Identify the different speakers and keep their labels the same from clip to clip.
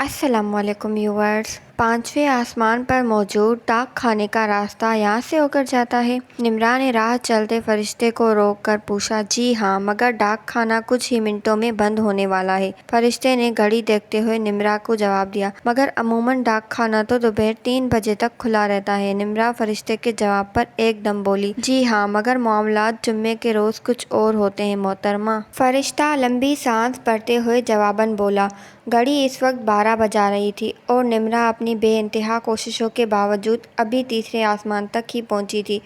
Speaker 1: अस्सलाम वालेकुम व्यूअर्स। 5वें आसमान पर मौजूद डाक खाने का रास्ता यहाँ से होकर जाता है। निम्रा ने राह चलते फरिश्ते को रोक कर पूछा, जी हाँ, मगर डाक खाना कुछ ही मिनटों में बंद होने वाला है। फरिश्ते ने घड़ी देखते हुए निम्रा को जवाब दिया, मगर अमूमन डाक खाना तो दोपहर 3 बजे तक खुला रहता है। निम्रा फरिश्ते के जवाब पर एकदम बोली, जी हाँ, मगर मामलात जुम्मे के रोज कुछ और होते हैं मोहतरमा। फरिश्ता लंबी सांस भरते हुए जवाबन बोला। घड़ी इस वक्त 12 बजा रही थी और निम्रा अपनी बेइंतहा कोशिशों के बावजूद अभी तीसरे आसमान तक ही पहुंची थी।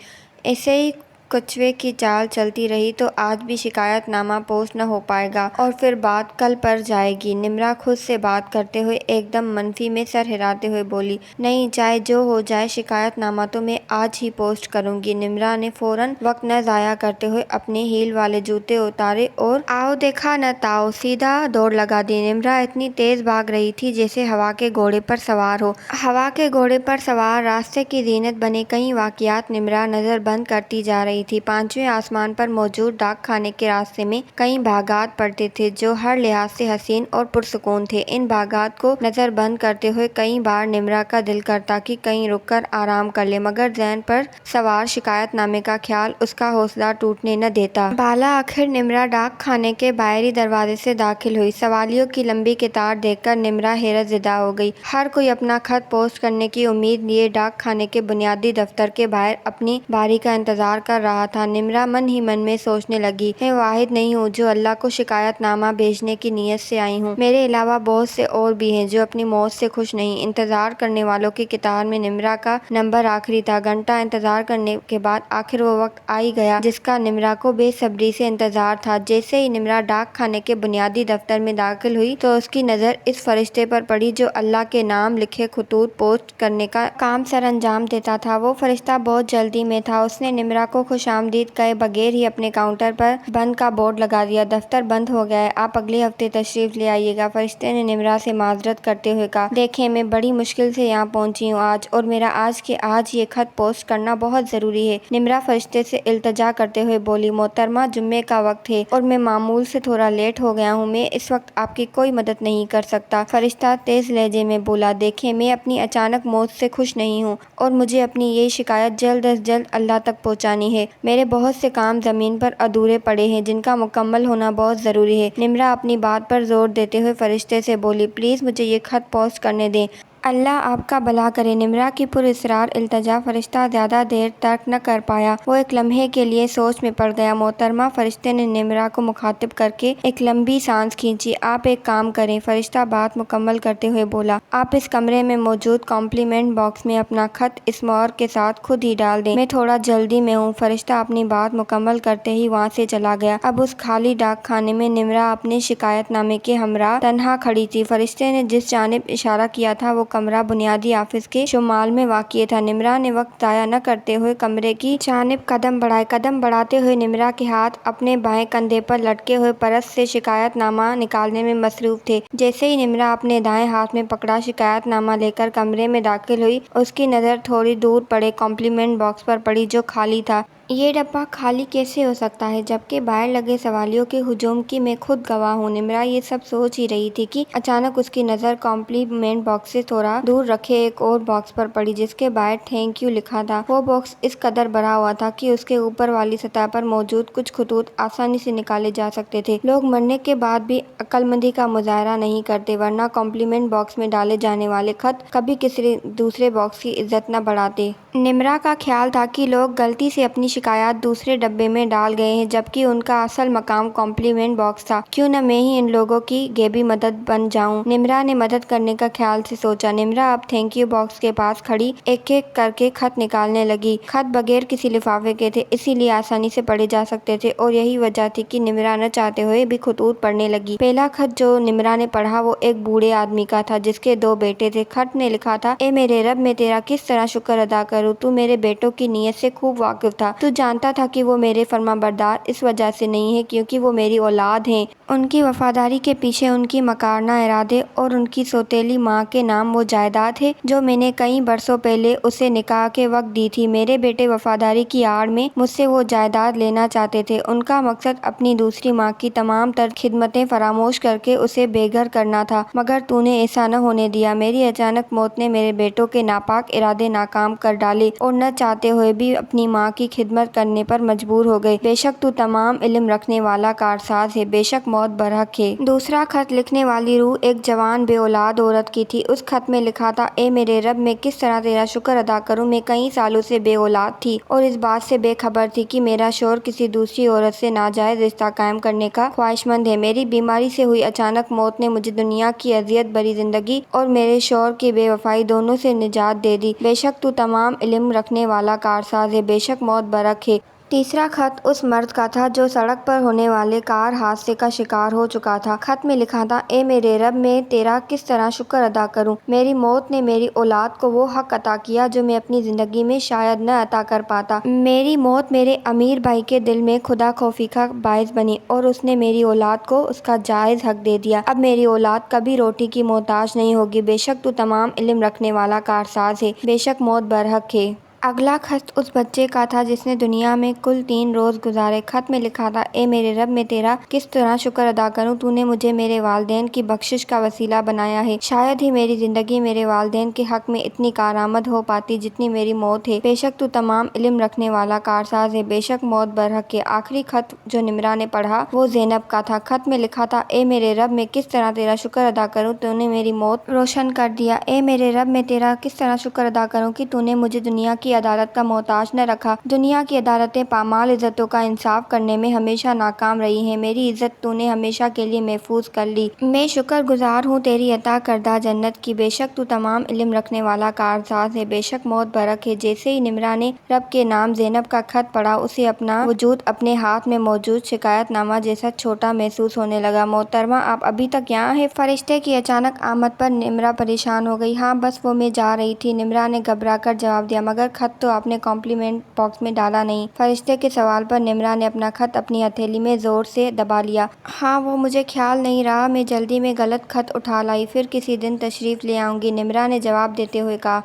Speaker 1: ऐसे ही कछुए की चाल चलती रही तो आज भी शिकायतनामा पोस्ट न हो पाएगा और फिर बात कल पर जाएगी। निम्रा खुद से बात करते हुए एकदम मनफी में सर हिलाते हुए बोली, नहीं, चाहे जो हो जाए, शिकायतनामा तो मैं आज ही पोस्ट करूंगी। निम्रा ने फौरन वक्त न जाया करते हुए अपने हील वाले जूते उतारे और आओ देखा न ताओ सीधा दौड़ लगा दी। निम्रा इतनी तेज भाग रही थी जैसे हवा के घोड़े पर सवार हो। हवा के घोड़े पर सवार रास्ते की जीनत बने कई वाकयात निम्रा नजर बंद करती जा रही थी। 5वें आसमान पर मौजूद डाक खाने के रास्ते में कई बागात पड़ते थे जो हर लिहाज से हसीन और पुरसुकून थे। इन बागात को नजर बंद करते हुए कई बार निम्रा का दिल करता कि कहीं रुककर आराम कर ले, मगर जहन पर सवार शिकायतनामे का ख्याल उसका हौसला टूटने न देता। बाला आखिर निम्रा डाक खाने के बाहरी दरवाजे से दाखिल हुई। सवालियों की लंबी कतार देखकर निम्रा हैरत ज़दा हो गई। हर कोई अपना खत पोस्ट करने की उम्मीद लिए डाक खाने के बुनियादी दफ्तर के बाहर अपनी बारी का इंतजार कर रहा था। निम्रा मन ही मन में सोचने लगी, मैं वाहिद नहीं हूँ जो अल्लाह को शिकायतनामा भेजने की नीयत से आई हूँ। मेरे अलावा बहुत से और भी हैं जो अपनी मौत से खुश नहीं। इंतजार करने वालों की कतार में निम्रा का नंबर आखिरी था। घंटा इंतजार करने के बाद आखिर वो वक्त आ ही गया जिसका निम्रा को बेसब्री से इंतजार था। जैसे ही निम्रा डाक खाने के बुनियादी दफ्तर में दाखिल हुई तो उसकी नजर इस फरिश्ते पर पड़ी जो अल्लाह के नाम लिखे खतूत पोस्ट करने का काम सर अंजाम देता था। वो फरिश्ता बहुत जल्दी में था। उसने निम्रा को खुशामदीद कहे बगैर ही अपने काउंटर पर बंद का बोर्ड लगा दिया। दफ्तर बंद हो गया है, आप अगले हफ्ते तशरीफ ले आइएगा। फरिश्ते ने निम्रा से माजरत करते हुए कहा, देखें, मैं बड़ी मुश्किल से यहाँ पहुंची हूँ आज, और मेरा आज के आज ये खत पोस्ट करना बहुत जरूरी है। निम्रा फरिश्ते से इल्तजा करते हुए बोली, मोहतरमा, जुम्मे का वक्त है और मैं मामूल से थोड़ा लेट हो गया हूँ। मैं इस वक्त आपकी कोई मदद नहीं कर सकता। फरिश्ता तेज लहजे में बोला, देखें, मैं अपनी अचानक मौत से खुश नहीं हूँ और मुझे अपनी ये शिकायत जल्द अज जल्द अल्लाह तक पहुँचानी है। मेरे बहुत से काम जमीन पर अधूरे पड़े हैं जिनका मुकम्मल होना बहुत ज़रूरी है। निम्रा अपनी बात पर जोर देते हुए फरिश्ते से बोली, प्लीज़ मुझे ये खत पोस्ट करने दें, अल्लाह आपका भला करे। निम्रा की पुरइसरार इल्तजा फरिश्ता ज़्यादा देर तक न कर पाया। वो एक लम्हे के लिए सोच में पड़ गया। मोहतरमा, फरिश्ते ने निम्रा को मुखातिब करके एक लंबी सांस खींची। आप एक काम करें, फरिश्ता बात मुकम्मल करते हुए बोला, आप इस कमरे में मौजूद कॉम्प्लीमेंट बॉक्स में अपना खत इस मोहर के साथ खुद ही डाल दें। मैं थोड़ा जल्दी में हूँ। फरिश्ता अपनी बात मुकम्मल करते ही वहाँ से चला गया। अब उस खाली डाक खाने में निम्रा अपने शिकायतनामे के हमरा तन्हा खड़ी थी। फरिश्ते ने जिस जानिब इशारा किया था वो कमरा बुनियादी ऑफिस के शुमाल में वाक़िए था। निम्रा ने वक्त ज़ाया न करते हुए कमरे की जानिब कदम बढ़ाए। कदम बढ़ाते हुए निम्रा के हाथ अपने बाएं कंधे पर लटके हुए परस से शिकायतनामा निकालने में मसरूफ थे। जैसे ही निम्रा अपने दाएं हाथ में पकड़ा शिकायतनामा लेकर कमरे में दाखिल हुई, उसकी नज़र थोड़ी दूर पड़े कॉम्प्लीमेंट बॉक्स पर पड़ी जो खाली था। ये डब्बा खाली कैसे हो सकता है जबकि बाहर लगे सवालियों के हुजूम की मैं खुद गवाह हूँ। निम्रा ये सब सोच ही रही थी कि अचानक उसकी नज़र कॉम्प्लीमेंट बॉक्स से थोड़ा दूर रखे एक और बॉक्स पर पड़ी जिसके बाहर थैंक यू लिखा था। वो बॉक्स इस कदर भरा हुआ था कि उसके ऊपर वाली सतह पर मौजूद कुछ खतूत आसानी से निकाले जा सकते थे। लोग मरने के बाद भी अक्लमंदी का मुजाहरा नहीं करते, वरना कॉम्प्लीमेंट बॉक्स में डाले जाने वाले खत कभी किसी दूसरे बॉक्स की इज्जत न बढ़ाते। निम्रा का ख्याल था कि लोग गलती से अपनी शिकायत दूसरे डब्बे में डाल गए हैं जबकि उनका असल मकाम कॉम्प्लीमेंट बॉक्स था। क्यों न मैं ही इन लोगों की गैबी मदद बन जाऊं। निम्रा ने मदद करने का ख्याल से सोचा। निम्रा अब थैंक यू बॉक्स के पास खड़ी एक एक करके खत निकालने लगी। खत बगैर किसी लिफाफे के थे, इसीलिए आसानी से पढ़े जा सकते थे और यही वजह थी कि निम्रा न चाहते हुए भी खतूत पढ़ने लगी। पहला खत जो निम्रा ने पढ़ा वो एक बूढ़े आदमी का था जिसके 2 बेटे थे। खत ने लिखा था, ए मेरे रब, मैं तेरा किस तरह शुक्र अदा करूँ, तू मेरे बेटों की नीयत से खूब वाकिफ था। تو جانتا تھا کہ وہ میرے فرمانبردار اس وجہ سے نہیں ہیں کیونکہ وہ میری اولاد ہیں۔ ان کی وفاداری کے پیچھے ان کی مکارانہ ارادے اور ان کی سوتیلی ماں کے نام وہ جائیداد ہے جو میں نے کئی برسوں پہلے اسے نکاح کے وقت دی تھی۔ میرے بیٹے وفاداری کی آڑ میں مجھ سے وہ جائیداد لینا چاہتے تھے۔ ان کا مقصد اپنی دوسری ماں کی تمام تر خدمتیں فراموش کر کے اسے بے گھر کرنا تھا، مگر تو نے ایسا نہ ہونے دیا۔ میری اچانک موت نے میرے بیٹوں کے ناپاک ارادے ناکام کر ڈالے اور نہ چاہتے ہوئے بھی اپنی ماں کی خدمت کرنے پر مجبور ہو گئے۔ بے شک تو تمام علم رکھنے والا کارساز ہے، بے شک موت برحق ہے۔ دوسرا خط لکھنے والی روح ایک جوان بے اولاد عورت کی تھی۔ اس خط میں لکھا تھا: اے میرے رب، میں کس طرح تیرا شکر ادا کروں؟ میں کئی سالوں سے بے اولاد تھی اور اس بات سے بے خبر تھی کہ میرا شوہر کسی دوسری عورت سے ناجائز رشتہ قائم کرنے کا خواہشمند ہے۔ میری بیماری سے ہوئی اچانک موت نے مجھے دنیا کی اذیت بھری زندگی اور میرے شوہر کی بے وفائی دونوں سے نجات دے دی۔ بے شک تو تمام علم رکھنے والا کارساز ہے، بے شک موت برحق ہے۔ تیسرا خط اس مرد کا تھا جو سڑک پر ہونے والے کار حادثے کا شکار ہو چکا تھا۔ خط میں لکھا تھا: اے میرے رب، میں تیرا کس طرح شکر ادا کروں؟ میری موت نے میری اولاد کو وہ حق عطا کیا جو میں اپنی زندگی میں شاید نہ عطا کر پاتا۔ میری موت میرے امیر بھائی کے دل میں خدا خوفی کا باعث بنی اور اس نے میری اولاد کو اس کا جائز حق دے دیا۔ اب میری اولاد کبھی روٹی کی محتاج نہیں ہوگی۔ بے شک تو تمام علم رکھنے والا کارساز ہے، بے شک موت برحق ہے۔ اگلا خط اس بچے کا تھا جس نے دنیا میں کل 3 روز گزارے۔ خط میں لکھا تھا: اے میرے رب، میں تیرا کس طرح شکر ادا کروں؟ تو نے مجھے میرے والدین کی بخشش کا وسیلہ بنایا ہے۔ شاید ہی میری زندگی میرے والدین کے حق میں اتنی کارآمد ہو پاتی جتنی میری موت ہے۔ بے شک تو تمام علم رکھنے والا کارساز ہے، بے شک موت برحق ہے۔ آخری خط جو نمرہ نے پڑھا وہ زینب کا تھا۔ خط میں لکھا تھا: اے میرے رب، میں کس طرح تیرا شکر ادا کروں؟ تو نے میری موت روشن کر دیا۔ اے میرے رب، میں تیرا کس طرح شکر ادا کروں کہ تو نے مجھے دنیا کی عدالت کا محتاج نہ رکھا۔ دنیا کی عدالتیں پامال عزتوں کا انصاف کرنے میں ہمیشہ ناکام رہی ہیں، میری عزت تو نے ہمیشہ کے لیے محفوظ کر لی۔ میں شکر گزار ہوں تیری عطا کردہ جنت کی۔ بے شک تو تمام علم رکھنے والا کارساز ہے، بے شک موت برحق ہے۔ جیسے ہی نمرہ نے رب کے نام زینب کا خط پڑھا، اسے اپنا وجود اپنے ہاتھ میں موجود شکایت نامہ جیسا چھوٹا محسوس ہونے لگا۔ محترمہ، آپ ابھی تک یہاں ہیں؟ فرشتے کی اچانک آمد پر نمرہ پریشان ہو گئی۔ ہاں بس وہ میں جا رہی تھی، نمرہ نے گھبرا کر جواب دیا، مگر خط تو آپ نے کمپلیمنٹ باکس میں ڈالا نہیں۔ فرشتے کے سوال پر نمرہ نے اپنا خط اپنی ہتھیلی میں زور سے دبا لیا۔ ہاں وہ مجھے خیال نہیں رہا، میں جلدی میں غلط خط اٹھا لائی، پھر کسی دن تشریف لے آؤں گی، نمرہ نے جواب دیتے ہوئے کہا۔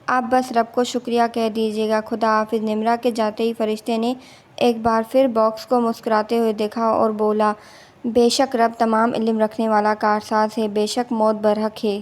Speaker 1: آپ بس رب کو شکریہ کہہ دیجیے گا۔ خدا حافظ۔ نمرہ کے جاتے ہی فرشتے نے ایک بار پھر باکس کو مسکراتے ہوئے دیکھا اور بولا: بے شک رب تمام علم رکھنے والا کارساز ہے، بے شک موت برحق ہے۔